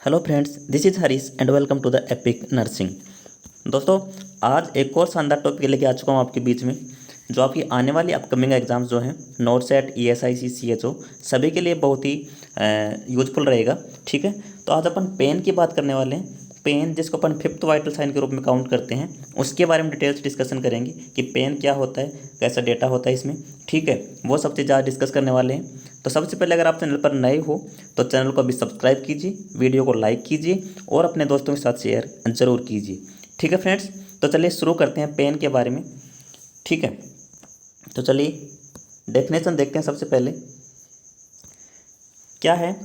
Hello friends, this is Harish and welcome to the epic nursing. दोस्तों, आज एक और शानदार टॉपिक लेके आ चुका हूँ आपके बीच में, जो आपकी आने वाली अपकमिंग एग्जाम्स जो हैं नोट सेट ESIC CHO सभी के लिए बहुत ही यूजफुल रहेगा। ठीक है, तो आज अपन पेन की बात करने वाले हैं। पेन जिसको अपन फिफ्थ वाइटल साइन के रूप में काउंट करते हैं, उसके बारे में डिटेल्स डिस्कशन करेंगे कि पेन क्या होता है, कैसा डेटा होता है इसमें। ठीक है, वो सब चीज़ आज डिस्कस करने वाले हैं। तो सबसे पहले अगर आप चैनल पर नए हो तो चैनल को अभी सब्सक्राइब कीजिए, वीडियो को लाइक कीजिए और अपने दोस्तों के साथ शेयर ज़रूर कीजिए। ठीक है फ्रेंड्स, तो चलिए शुरू करते हैं पेन के बारे में। ठीक है, तो चलिए डेफिनेशन देखते हैं। सबसे पहले क्या है?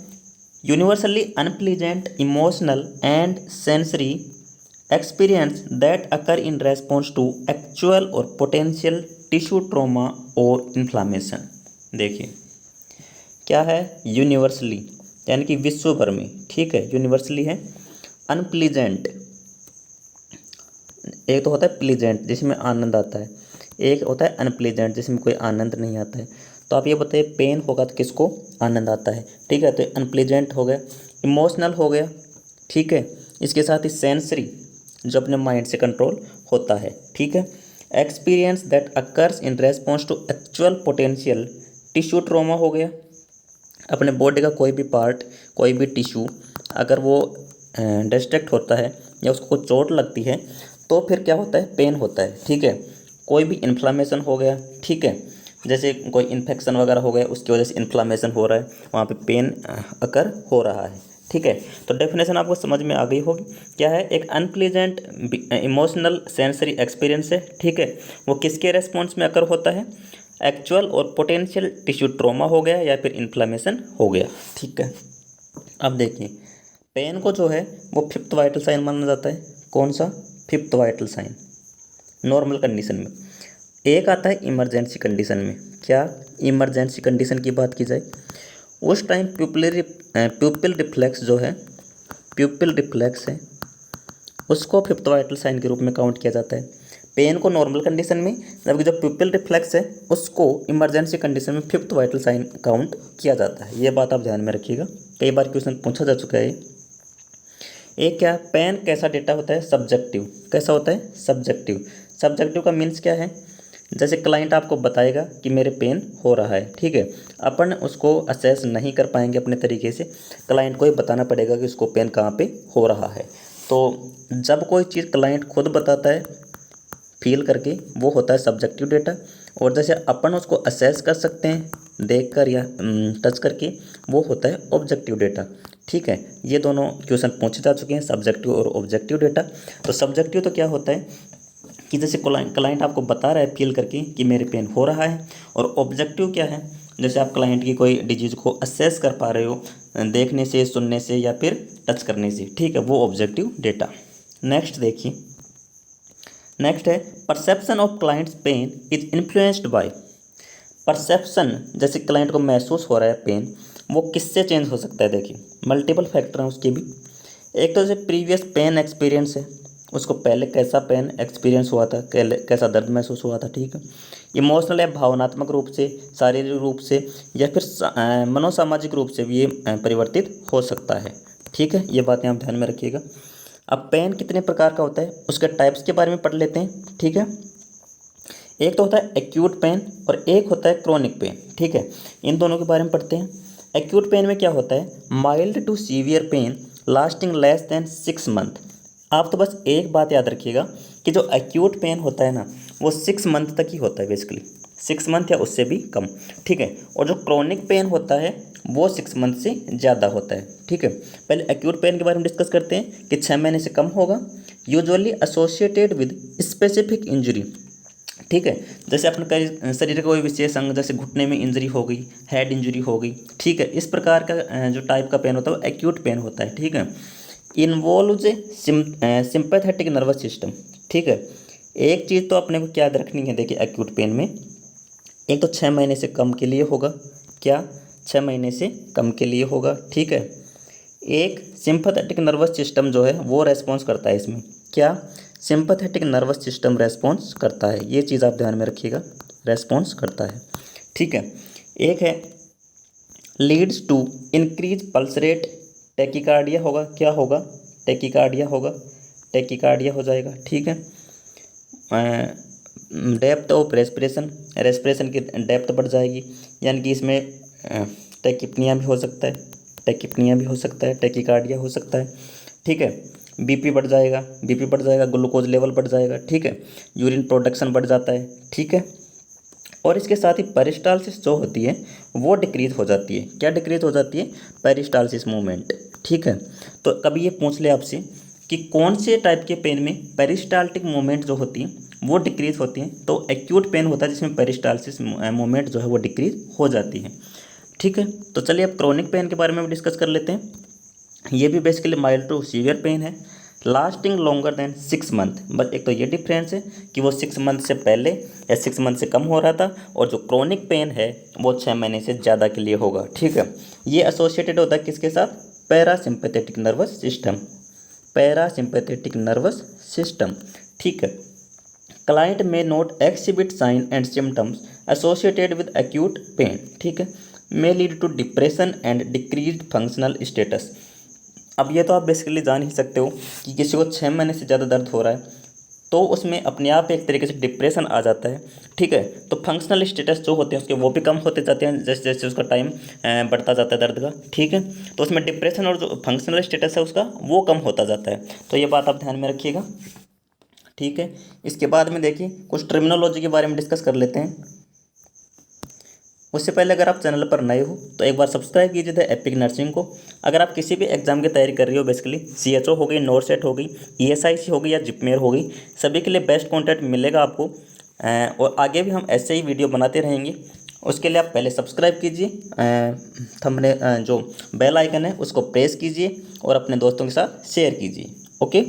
Universally unpleasant emotional and sensory experience that occur in response to actual और पोटेंशियल टिश्यू ट्रॉमा और इन्फ्लामेशन। देखिए क्या है? यूनिवर्सली यानी कि विश्व भर में। ठीक है, यूनिवर्सली है। अनप्लीजेंट, एक तो होता है प्लीजेंट जिसमें आनंद आता है, एक होता है अनप्लीजेंट जिसमें कोई आनंद नहीं आता है। तो आप ये बताइए पेन होगा तो किसको आनंद आता है? ठीक है, तो अनप्लीजेंट हो गया, इमोशनल हो गया। ठीक है, इसके साथ ही सेंसरी जो अपने माइंड से कंट्रोल होता है। ठीक है, experience that occurs in response to actual potential tissue trauma हो गया। अपने बॉडी का कोई भी पार्ट, कोई भी टिश्यू अगर वो डिस्ट्रैक्ट होता है या उसको कोई चोट लगती है तो फिर क्या होता है? पेन होता है। ठीक है, कोई भी इन्फ्लामेशन हो गया। ठीक है, जैसे कोई इन्फेक्शन वगैरह हो गया, उसकी वजह से इन्फ्लामेशन हो रहा है, वहाँ पे पेन अकर हो रहा है। ठीक है, तो डेफिनेशन आपको समझ में आ गई होगी। क्या है? एक अनप्लीजेंट इमोशनल सेंसरी एक्सपीरियंस है। ठीक है, वो किसके रेस्पॉन्स में अकर होता है? एक्चुअल और पोटेंशियल टिश्यू ट्रॉमा हो गया या फिर इन्फ्लामेशन हो गया। ठीक है, अब देखिए पेन को जो है वो फिफ्थ वाइटल साइन माना जाता है। कौन सा? Fifth vital sign. Normal condition में एक आता है इमरजेंसी कंडीशन में। क्या इमरजेंसी कंडीशन की बात की जाए उस टाइम प्यूपिल रिफ्लेक्स जो है, प्यूपिल रिफ्लेक्स है, उसको फिफ्थ वाइटल साइन के रूप में काउंट किया जाता है। पेन को नॉर्मल कंडीशन में, जबकि जो प्यूपिल रिफ्लेक्स है उसको इमरजेंसी कंडीशन में फिफ्थ वाइटल साइन काउंट किया जाता है। ये बात आप ध्यान में रखिएगा, कई बार क्वेश्चन पूछा जा चुका है। एक क्या? पेन कैसा डेटा होता है? सब्जेक्टिव। कैसा होता है? सब्जेक्टिव। सब्जेक्टिव का मीन्स क्या है? जैसे क्लाइंट आपको बताएगा कि मेरे पेन हो रहा है। ठीक है, अपन उसको असेस नहीं कर पाएंगे अपने तरीके से, क्लाइंट को ही बताना पड़ेगा कि उसको पेन कहाँ पे हो रहा है। तो जब कोई चीज़ क्लाइंट खुद बताता है फील करके, वो होता है सब्जेक्टिव डेटा। और जैसे अपन उसको असेस कर सकते हैं देखकर या टच करके, वो होता है ऑब्जेक्टिव डेटा। ठीक है, ये दोनों क्वेश्चन पूछे जा चुके हैं, सब्जेक्टिव और ऑब्जेक्टिव डेटा। तो सब्जेक्टिव तो क्या होता है कि जैसे क्लाइंट आपको बता रहा है फील करके कि मेरे पेन हो रहा है। और ऑब्जेक्टिव क्या है? जैसे आप क्लाइंट की कोई डिजीज़ को असेस कर पा रहे हो देखने से, सुनने से या फिर टच करने से। ठीक है, वो ऑब्जेक्टिव डेटा। नेक्स्ट देखिए, नेक्स्ट है perception of client's pain is influenced by. Perception, जैसे क्लाइंट को महसूस हो रहा है पेन, वो किससे चेंज हो सकता है? देखिए मल्टीपल फैक्टर हैं उसके भी। एक तो जैसे प्रीवियस पेन एक्सपीरियंस है, उसको पहले कैसा पेन एक्सपीरियंस हुआ था, कैसा दर्द महसूस हुआ था। ठीक है, इमोशनल या भावनात्मक रूप से, शारीरिक रूप से या फिर मनोसामाजिक रूप से भी ये परिवर्तित हो सकता है। ठीक है, ये बातें आप ध्यान में रखिएगा। अब पेन कितने प्रकार का होता है उसके टाइप्स के बारे में पढ़ लेते हैं। ठीक है, एक तो होता है एक्यूट पेन और एक होता है क्रोनिक पेन। ठीक है, इन दोनों के बारे में पढ़ते हैं। एक्यूट पेन में क्या होता है? Mild to severe pain lasting less than 6 month. आप तो बस एक बात याद रखिएगा कि जो एक्यूट पेन होता है ना, वो 6 मंथ तक ही होता है, बेसिकली 6 मंथ या उससे भी कम। ठीक है, और जो क्रोनिक पेन होता है वो 6 मंथ से ज़्यादा होता है। ठीक है, पहले एक्यूट पेन के बारे में डिस्कस करते हैं कि 6 महीने से कम होगा, usually associated with specific injury. ठीक है, जैसे अपने कई शरीर का कोई विशेष अंग, जैसे घुटने में इंजरी हो गई, हेड इंजरी हो गई। ठीक है, इस प्रकार का जो टाइप का पेन होता है वो एक्यूट पेन होता है। ठीक है, इन्वॉल्व्स सिंपैथेटिक नर्वस सिस्टम। ठीक है, एक चीज़ तो अपने को क्या याद रखनी है, देखिए एक्यूट पेन में एक तो 6 महीने से कम के लिए होगा। क्या? 6 महीने से कम के लिए होगा। ठीक है, एक सिंपैथेटिक नर्वस सिस्टम जो है वो रेस्पॉन्स करता है इसमें। क्या? सिंपैथेटिक नर्वस सिस्टम रेस्पॉन्स करता है, ये चीज़ आप ध्यान में रखिएगा, रेस्पॉन्स करता है। ठीक है, एक है leads to increase pulse rate tachycardia होगा, क्या होगा, टेकिकार्डिया होगा, टेकिकार्डिया हो जाएगा। ठीक है। डेप्थ ऑफ रेस्पिरेशन, रेस्पिरेशन की डेप्थ बढ़ जाएगी, यानी कि इसमें टेकिपनिया भी हो सकता है, टेकिपनिया भी हो सकता है, टेकिकार्डिया हो सकता है। ठीक है। बीपी बढ़ जाएगा, बीपी बढ़ जाएगा, ग्लूकोज लेवल बढ़ जाएगा। ठीक है। यूरिन प्रोडक्शन बढ़ जाता है। ठीक है। और इसके साथ ही पेरिस्टालसिस जो होती है वो डिक्रीज हो जाती है। क्या डिक्रीज हो जाती है? Peristalsis movement. ठीक है। तो कभी ये पूछ ले आपसे कि कौन से टाइप के पेन में पेरिस्टाल्टिक मूवमेंट जो होती है वो डिक्रीज होती है, तो एक्यूट पेन होता है जिसमें पेरिस्टालसिस मूवमेंट जो है वो डिक्रीज हो जाती है। ठीक है। तो चलिए अब क्रोनिक पेन के बारे में भी डिस्कस कर लेते हैं। ये भी basically mild to severe pain है, लास्टिंग लॉन्गर देन 6 मंथ। बस एक तो ये डिफरेंस है कि वो 6 मंथ से पहले या 6 मंथ से कम हो रहा था, और जो क्रोनिक पेन है वो 6 महीने से ज़्यादा के लिए होगा। ठीक है। ये एसोसिएटेड होता है किसके साथ? Parasympathetic nervous system, parasympathetic nervous system. ठीक है। क्लाइंट में not exhibit sign and symptoms associated with acute pain. ठीक है। May lead to depression and decreased functional status. अब ये तो आप बेसिकली जान ही सकते हो कि किसी को 6 महीने से ज़्यादा दर्द हो रहा है तो उसमें अपने आप एक तरीके से डिप्रेशन आ जाता है। ठीक है। तो फंक्शनल स्टेटस जो होते हैं उसके वो भी कम होते जाते हैं जैसे जैसे उसका टाइम बढ़ता जाता है दर्द का। ठीक है। तो उसमें डिप्रेशन और जो फंक्शनल स्टेटस है उसका वो कम होता जाता है। तो ये बात आप ध्यान में रखिएगा। ठीक है। इसके बाद में देखिए कुछ टर्मिनोलॉजी के बारे में डिस्कस कर लेते हैं। उससे पहले अगर आप चैनल पर नए हो तो एक बार सब्सक्राइब कीजिए द एपिक नर्सिंग को। अगर आप किसी भी एग्जाम की तैयारी कर रही हो, बेसिकली सीएचओ हो गई, नोरसेट हो गई, ईएसआईसी हो गई या जिपमेर हो गई, सभी के लिए बेस्ट कंटेंट मिलेगा आपको। और आगे भी हम ऐसे ही वीडियो बनाते रहेंगे। उसके लिए आप पहले सब्सक्राइब कीजिए, थंबने जो बेल आइकन है उसको प्रेस कीजिए और अपने दोस्तों के साथ शेयर कीजिए। ओके।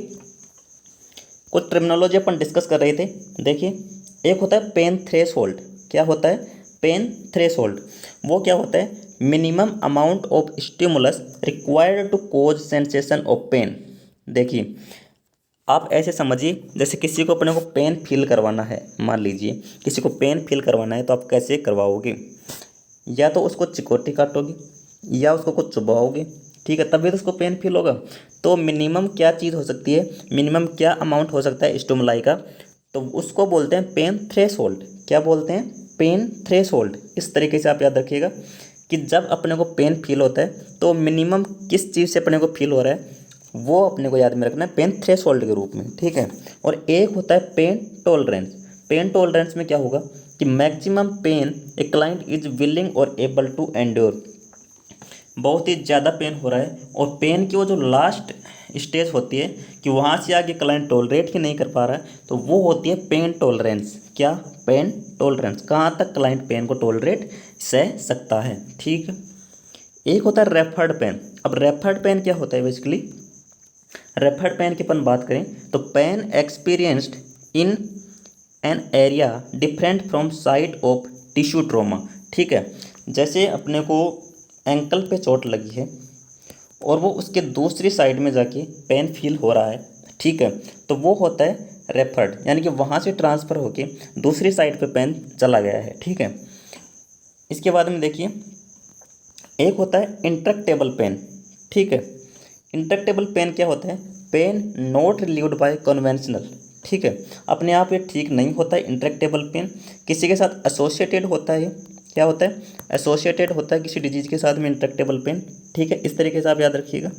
कुछ टर्मिनोलॉजी अपन डिस्कस कर रहे थे। देखिए एक होता है पेन थ्रेशोल्ड। क्या होता है? Pain threshold. वो क्या होता है? Minimum amount of stimulus required to cause sensation of pain. देखिए आप ऐसे समझिए जैसे किसी को अपने को पेन फील करवाना है। मान लीजिए किसी को पेन फील करवाना है तो आप कैसे करवाओगे? या तो उसको चिकोटी काटोगे या उसको कुछ चुबाओगे। ठीक है। तभी तो उसको पेन फील होगा। तो मिनिमम क्या चीज़ हो सकती है, मिनिमम क्या अमाउंट हो सकता है स्टिमुलाई का, तो उसको बोलते हैं पेन थ्रेशोल्ड। क्या बोलते हैं? Pain threshold. इस तरीके से आप याद रखिएगा कि जब अपने को पेन फील होता है तो मिनिमम किस चीज़ से अपने को फील हो रहा है वो अपने को याद में रखना है पेन थ्रेशोल्ड के रूप में। ठीक है। और एक होता है पेन टॉलरेंस। पेन टॉलरेंस में क्या होगा कि maximum pain a client is willing और एबल टू एंड्योर। बहुत ही ज़्यादा पेन हो रहा है और पेन की वो जो लास्ट स्टेज होती है कि वहाँ से आगे क्लाइंट टॉलरेट ही नहीं कर पा रहा है, तो वो होती है पेन टॉलरेंस। क्या? Pain tolerance. कहाँ तक क्लाइंट पेन को टॉलरेट सह सकता है। ठीक है। एक होता है रेफर्ड पेन। अब रेफर्ड पेन क्या होता है? बेसिकली रेफर्ड पेन की अपन बात करें तो pain experienced in an area different from site of tissue trauma. ठीक है। जैसे अपने को एंकल पे चोट लगी है और वो उसके दूसरी साइड में जाके पेन फील हो रहा है। ठीक है। तो वो होता है रेफर्ड, यानी कि वहाँ से ट्रांसफ़र होके दूसरी साइड पे पेन चला गया है। ठीक है। इसके बाद में देखिए एक होता है इंट्रैक्टेबल पेन। ठीक है। इंट्रैक्टेबल पेन क्या होता है? Pain not relieved by conventional. ठीक है। अपने आप ये ठीक नहीं होता है इंट्रैक्टेबल पेन, किसी के साथ एसोसिएटेड होता है। क्या होता है? एसोसिएटेड होता है किसी डिजीज के साथ में इंट्रैक्टेबल पेन। ठीक है। इस तरीके से आप याद रखिएगा।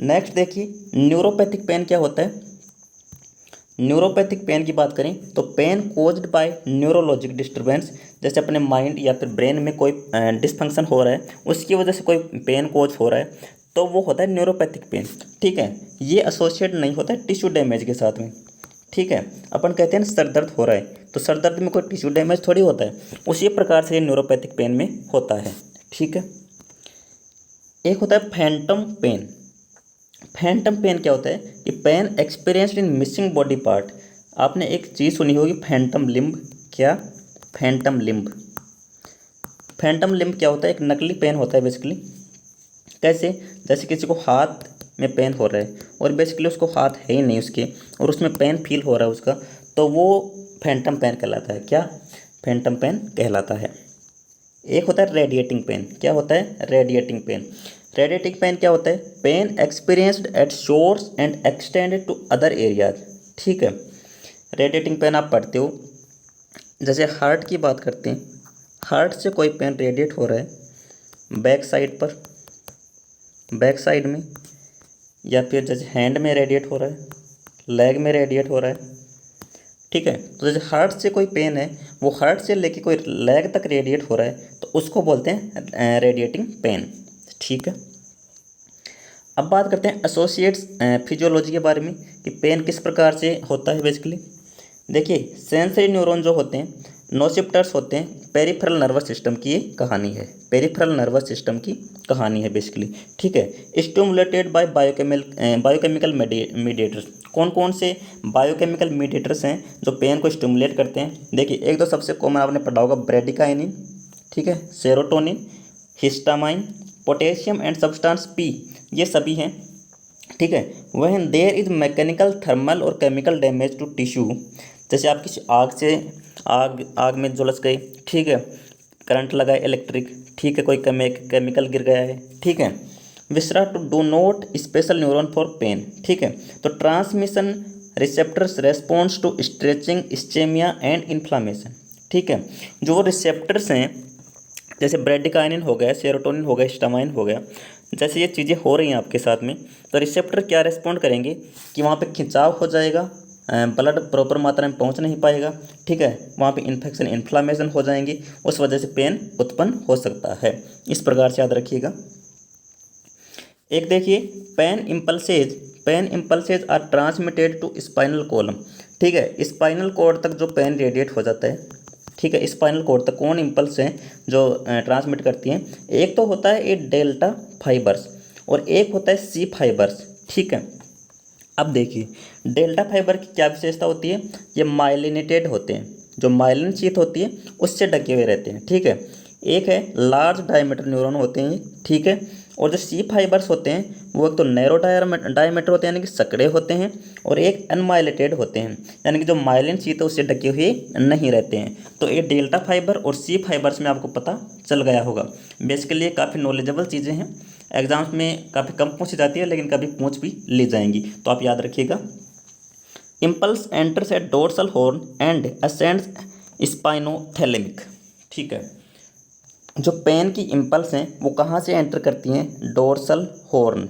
नेक्स्ट देखिए न्यूरोपैथिक पेन क्या होता है? न्यूरोपैथिक पेन की बात करें तो pain caused by neurologic disturbance. जैसे अपने माइंड या फिर ब्रेन में कोई डिसफंक्शन हो रहा है उसकी वजह से कोई पेन कोज हो रहा है तो वो होता है न्यूरोपैथिक पेन। ठीक है। ये एसोसिएट नहीं होता है टिश्यू डैमेज के साथ में। ठीक है। अपन कहते हैं ना सर दर्द हो रहा है तो सर दर्द में कोई टिश्यू डैमेज थोड़ी होता है, उसी प्रकार से ये न्यूरोपैथिक पेन में होता है। ठीक है। एक होता है फैंटम पेन। फैंटम पेन क्या होता है कि pain experienced in missing body part. आपने एक चीज़ सुनी होगी फैंटम लिम्ब। क्या? Phantom limb. फैंटम लिम्ब क्या होता है? एक नकली पेन होता है बेसिकली। कैसे? जैसे किसी को हाथ में पेन हो रहा है और बेसिकली उसको हाथ है ही नहीं उसके और उसमें पेन फील हो रहा है उसका, तो वो फैंटम पेन कहलाता है। क्या? फैंटम पेन कहलाता है। एक होता है रेडिएटिंग पेन। क्या होता है? Radiating pain. रेडिएटिंग पेन क्या होता है? Pain experienced at source and extended to other areas. ठीक है, रेडिएटिंग पेन आप पढ़ते हो, जैसे हार्ट की बात करते हैं, हार्ट से कोई पेन रेडिएट हो रहा है बैक साइड पर, बैक साइड में, या फिर जैसे हैंड में रेडिएट हो रहा है, लेग में रेडिएट हो रहा है। ठीक है, तो जैसे हार्ट से कोई पेन है, वो हार्ट से लेके कोई लेग तक रेडिएट हो रहा है, तो उसको बोलते हैं रेडिएटिंग पेन। ठीक है, अब बात करते हैं एसोसिएट्स फिजियोलॉजी के बारे में कि पेन किस प्रकार से होता है। बेसिकली देखिए, सेंसरी न्यूरॉन जो होते हैं, नोसिप्टर्स होते हैं, पेरिफेरल नर्वस सिस्टम की ये कहानी है, पेरिफेरल नर्वस सिस्टम की कहानी है बेसिकली। ठीक है, स्टिमुलेटेड बाय बायोकेमिकल मीडिएटर्स। कौन कौन से बायोकेमिकल मीडिएटर्स हैं जो पेन को स्टिमुलेट करते हैं? देखिए, एक तो सबसे कॉमन आपने पढ़ा होगा ब्रेडिकाइनिन, ठीक है, serotonin, histamine, potassium and substance P, ये सभी हैं। ठीक है, when there is mechanical, thermal और केमिकल डैमेज टू टिश्यू, जैसे आप किसी आग में झुलस गए, ठीक है, करंट लगा है इलेक्ट्रिक, ठीक है, कोई केमिकल गिर गया है, ठीक है, viscera to do not special neuron for pain. ठीक है, तो transmission receptors response to stretching, ischemia and inflammation. ठीक है, जो रिसेप्टर्स हैं, जैसे ब्रेडिकाइनिन हो गया, सेरोटोनिन हो गया, हिस्टामाइन हो गया, जैसे ये चीज़ें हो रही हैं आपके साथ में, तो रिसेप्टर क्या रिस्पॉन्ड करेंगे कि वहाँ पे खिंचाव हो जाएगा, ब्लड प्रॉपर मात्रा में पहुँच नहीं पाएगा। ठीक है, वहाँ पे इन्फेक्शन, इन्फ्लामेशन हो जाएंगी, उस वजह से पेन उत्पन्न हो सकता है। इस प्रकार से याद रखिएगा। एक देखिए, pain impulses are transmitted to spinal column. ठीक है, स्पाइनल कॉर्ड तक जो पेन रेडिएट हो जाता है, ठीक है, स्पाइनल कॉर्ड तक कौन इम्पल्स हैं जो ट्रांसमिट करती हैं? एक तो होता है ये डेल्टा फाइबर्स और एक होता है सी फाइबर्स। ठीक है, अब देखिए, डेल्टा फाइबर की क्या विशेषता होती है? ये माइलिनेटेड होते हैं, जो माइलिन शीथ होती है उससे ढके हुए रहते हैं। ठीक है, एक है लार्ज डायमीटर न्यूरॉन होते हैं, ठीक है, और जो सी फाइबर्स होते हैं वो एक तो नैरो डायमीटर होते हैं यानी कि सकड़े होते हैं, और एक अनमाइलेटेड होते हैं यानी कि जो माइलिन शीथ है उससे ढके हुए नहीं रहते हैं। तो ये डेल्टा फाइबर और सी फाइबर्स में आपको पता चल गया होगा। बेसिकली ये काफ़ी नॉलेजेबल चीज़ें हैं, एग्जाम्स में काफ़ी कम पूछी जाती है लेकिन कभी पूछ भी ली जाएंगी, तो आप याद रखिएगा। Impulse enters at dorsal horn and ascends spinothalamic. ठीक है, जो पेन की इम्पल्स हैं वो कहाँ से एंटर करती हैं? Dorsal horn.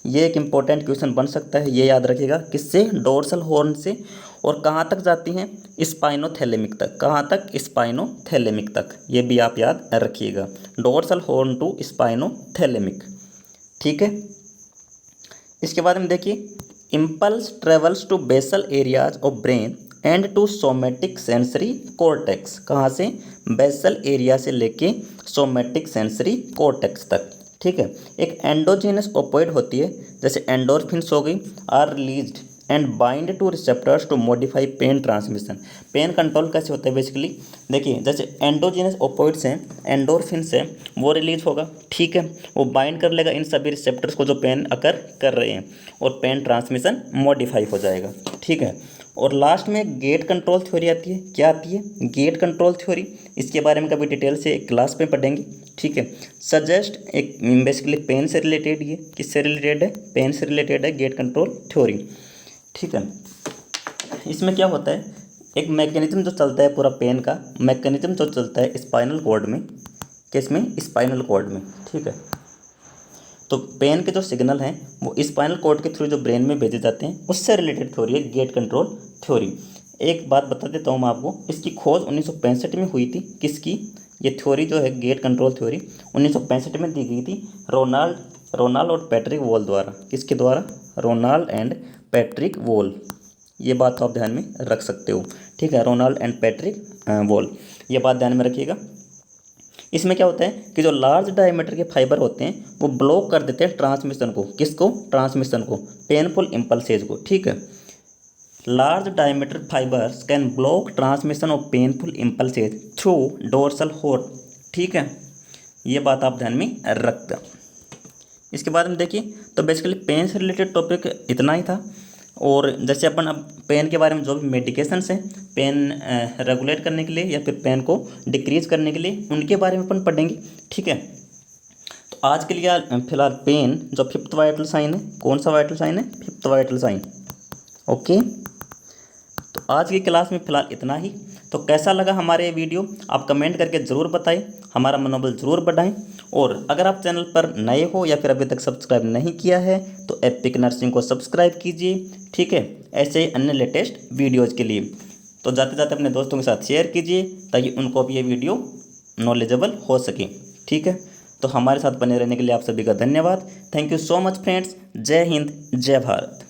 ये एक इम्पोर्टेंट क्वेश्चन बन सकता है, ये याद रखिएगा। किससे? डोर्सल हॉर्न से। और कहाँ तक जाती हैं? स्पाइनोथैलेमिक तक। कहाँ तक? स्पाइनोथैलेमिक तक, ये भी आप याद रखिएगा, डोर्सल हॉर्न टू स्पाइनोथैलेमिक। ठीक है, इसके बाद में देखिए, impulse travels to basal areas of brain and to somatic sensory cortex. कहाँ से? बेसल एरिया से लेके सोमेटिक सेंसरी कॉर्टेक्स तक। ठीक है, एक एंडोजीनस ओपोइड होती है, जैसे एंडोर्फिन्स हो गई, are released and bind to receptors to modify pain transmission. Pain control कैसे होता है? बेसिकली देखिए, जैसे एंडोजीनस ओपोइड्स हैं, एंडोर्फिन्स हैं, वो रिलीज होगा, ठीक है, वो बाइंड कर लेगा इन सभी रिसेप्टर्स को जो पेन अकर कर रहे हैं, और पेन ट्रांसमिशन मॉडिफाई हो जाएगा। ठीक है, और लास्ट में गेट कंट्रोल थ्योरी आती है। क्या आती है? Gate control theory. इसके बारे में कभी डिटेल से क्लास में पढ़ेंगे। ठीक है, सजेस्ट एक बेसिकली पेन से रिलेटेड, ये किससे रिलेटेड है? पेन से रिलेटेड है गेट कंट्रोल थ्योरी। ठीक है, इसमें क्या होता है, एक मैकेनिज्म जो चलता है पूरा पेन का मैकेनिज्म जो चलता है स्पाइनल कॉर्ड में, किसमें? स्पाइनल कॉर्ड में। ठीक है, तो पेन के जो सिग्नल हैं वो स्पाइनल कॉर्ड के थ्रू जो ब्रेन में भेजे जाते हैं, उससे रिलेटेड थ्योरी है गेट कंट्रोल थ्योरी। एक बात बता देता हूँ मैं आपको, इसकी खोज 1965 में हुई थी। किसकी? ये थ्योरी जो है गेट कंट्रोल थ्योरी 1965 में दी गई थी रोनाल्ड और पैट्रिक वॉल द्वारा। किसके द्वारा? Ronald and Patrick Wall. ये बात आप ध्यान में रख सकते हो। ठीक है, रोनाल्ड एंड पैट्रिक वॉल, ये बात ध्यान में रखिएगा। इसमें क्या होता है कि जो लार्ज डायमीटर के फाइबर होते हैं वो ब्लॉक कर देते हैं ट्रांसमिशन को। किसको? ट्रांसमिशन को, पेनफुल इम्पल्सेज को। ठीक है, large diameter fibres can block transmission of painful impulses through dorsal horn. ठीक है, ये बात आप ध्यान में रखते हैं। इसके बाद में देखिए, तो बेसिकली पेन से रिलेटेड टॉपिक इतना ही था। और जैसे अपन अब पेन के बारे में जो भी मेडिकेशंस हैं पेन रेगुलेट करने के लिए या फिर पेन को डिक्रीज करने के लिए, उनके बारे में अपन पढ़ेंगे। ठीक है, तो आज के लिए फिलहाल पेन जो फिफ्थ वाइटल साइन है, कौन सा वाइटल साइन है? Fifth vital sign. ओके, तो आज की क्लास में फ़िलहाल इतना ही। तो कैसा लगा हमारे ये वीडियो आप कमेंट करके ज़रूर बताएं, हमारा मनोबल ज़रूर बढ़ाएं। और अगर आप चैनल पर नए हो या फिर अभी तक सब्सक्राइब नहीं किया है तो एपिक नर्सिंग को सब्सक्राइब कीजिए, ठीक है, ऐसे ही अन्य लेटेस्ट वीडियोज़ के लिए। तो जाते जाते अपने दोस्तों के साथ शेयर कीजिए ताकि उनको भी ये वीडियो नॉलेजेबल हो सके, ठीक है। तो हमारे साथ बने रहने के लिए आप सभी का धन्यवाद। Thank you so much friends. जय हिंद, जय भारत।